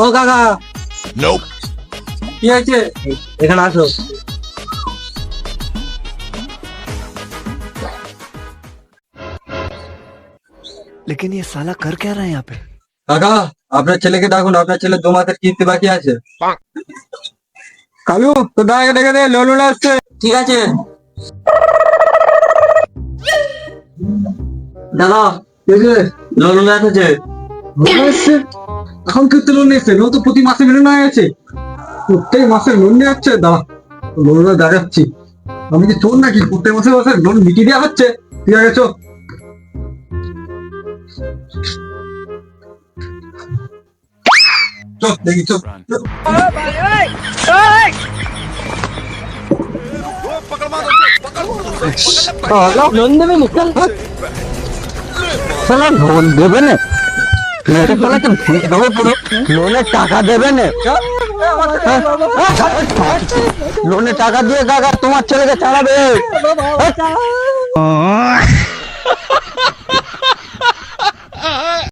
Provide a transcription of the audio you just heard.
ও কাকা কি হয়েছে? এখানে আসো। लेकिन ये साला कर क्या रहा है यहाँ पे? কাকা আপনার ছেলেকে ডাকুন, আপনার ছেলে 2 মাসের কিস্তি বাকি আছে। কালু তো দাঁড়িয়ে ডেকে দে, ললুন আসছে। ঠিক আছে দাদা, ললুন আসছে। এখন কিন্তু লোন নিচ্ছে, লোন তো প্রতি মাসে মিলে হয়ে গেছে, প্রত্যেক মাসে লোন নিয়ে যাচ্ছে। দাদা লোন দাঁড়াচ্ছি, আমি কি চোর নাকি? প্রত্যেক মাসে মাসে লোন মিটিয়ে দেওয়া হচ্ছে। ঠিক আছে চো চো দেখি চো। লোন দেবে নি? লোন দেবে না, লোনের টাকা দেবে না। লোনের টাকা দিয়ে কাকা তোমার ছেলেকে চালাবে।